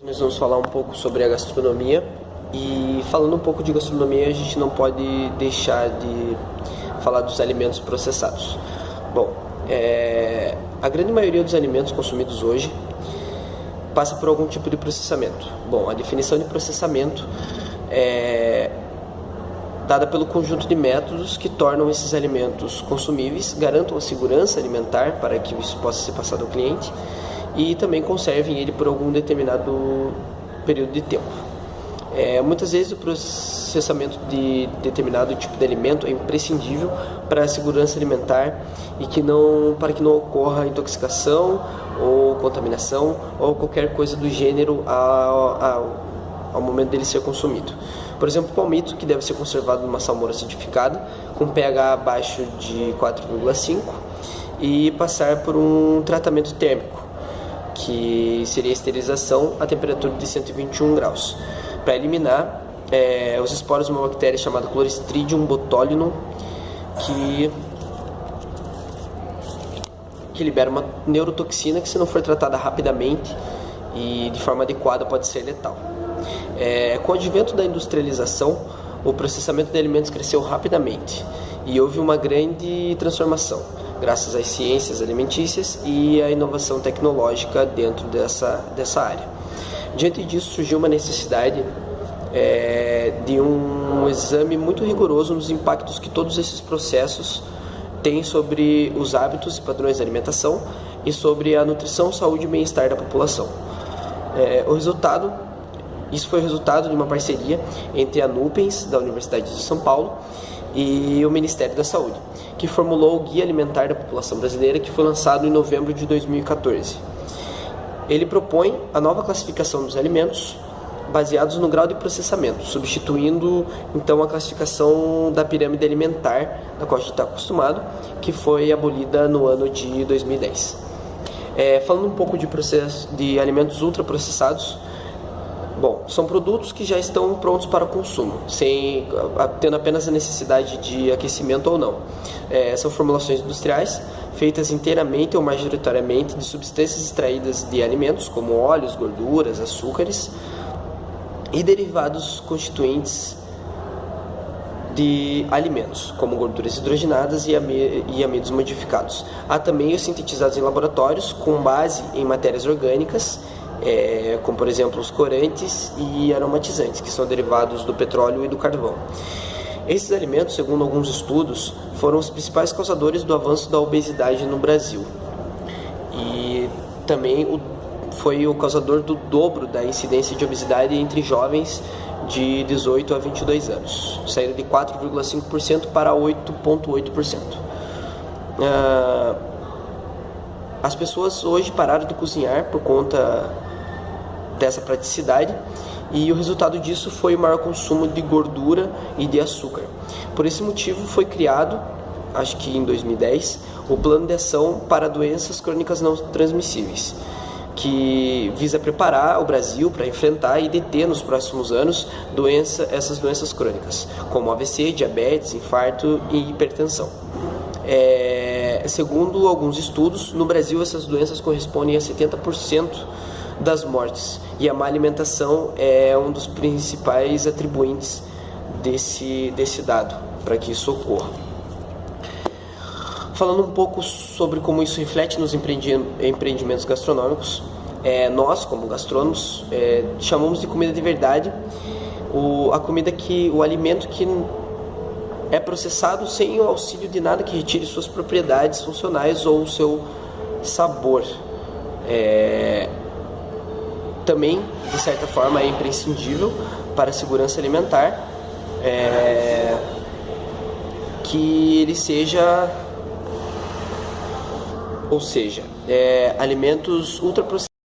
Nós vamos falar um pouco sobre a gastronomia, e falando um pouco de gastronomia, a gente não pode deixar de falar dos alimentos processados. Bom, a grande maioria dos alimentos consumidos hoje passa por algum tipo de processamento. Bom, a definição de processamento é dada pelo conjunto de métodos que tornam esses alimentos consumíveis, garantam a segurança alimentar para que isso possa ser passado ao cliente e também conservem ele por algum determinado período de tempo. Muitas vezes o processamento de determinado tipo de alimento é imprescindível para a segurança alimentar e para que não ocorra intoxicação ou contaminação ou qualquer coisa do gênero ao momento dele ser consumido. Por exemplo, o palmito, que deve ser conservado numa salmoura acidificada com pH abaixo de 4,5 e passar por um tratamento térmico, que seria a esterilização a temperatura de 121 graus, para eliminar os esporos de uma bactéria chamada Clostridium botulinum, que libera uma neurotoxina que, se não for tratada rapidamente e de forma adequada, pode ser letal. Com o advento da industrialização, o processamento de alimentos cresceu rapidamente e houve uma grande transformação, graças às ciências alimentícias e à inovação tecnológica dentro dessa área. Diante disso, surgiu uma necessidade de um exame muito rigoroso nos impactos que todos esses processos têm sobre os hábitos e padrões de alimentação e sobre a nutrição, saúde e bem-estar da população. Isso foi o resultado de uma parceria entre a Nupens, da Universidade de São Paulo, e o Ministério da Saúde, que formulou o Guia Alimentar da População Brasileira, que foi lançado em novembro de 2014. Ele propõe a nova classificação dos alimentos baseados no grau de processamento, substituindo então a classificação da pirâmide alimentar, da qual a gente está acostumado, que foi abolida no ano de 2010. Falando um pouco de alimentos ultraprocessados, bom, são produtos que já estão prontos para consumo, tendo apenas a necessidade de aquecimento ou não. São formulações industriais, feitas inteiramente ou majoritariamente de substâncias extraídas de alimentos, como óleos, gorduras, açúcares e derivados constituintes de alimentos, como gorduras hidrogenadas e amidos modificados. Há também os sintetizados em laboratórios com base em matérias orgânicas, como por exemplo os corantes e aromatizantes, que são derivados do petróleo e do carvão. Esses alimentos, segundo alguns estudos, foram os principais causadores do avanço da obesidade no Brasil, e também foi o causador do dobro da incidência de obesidade entre jovens de 18 a 22 anos, saindo de 4,5% para 8,8%. As pessoas hoje pararam de cozinhar por conta dessa praticidade, e o resultado disso foi o maior consumo de gordura e de açúcar. Por esse motivo foi criado, acho que em 2010, o Plano de Ação para Doenças Crônicas Não Transmissíveis, que visa preparar o Brasil para enfrentar e deter nos próximos anos essas doenças crônicas, como AVC, diabetes, infarto e hipertensão. Segundo alguns estudos, no Brasil essas doenças correspondem a 70% das mortes, e a má alimentação é um dos principais atribuintes desse dado para que isso ocorra. Falando um pouco sobre como isso reflete nos empreendimentos gastronômicos, nós, como gastrônomos, chamamos de comida de verdade o alimento que é processado sem o auxílio de nada que retire suas propriedades funcionais ou o seu sabor. Também, de certa forma, é imprescindível para a segurança alimentar que ele seja, alimentos ultraprocessados.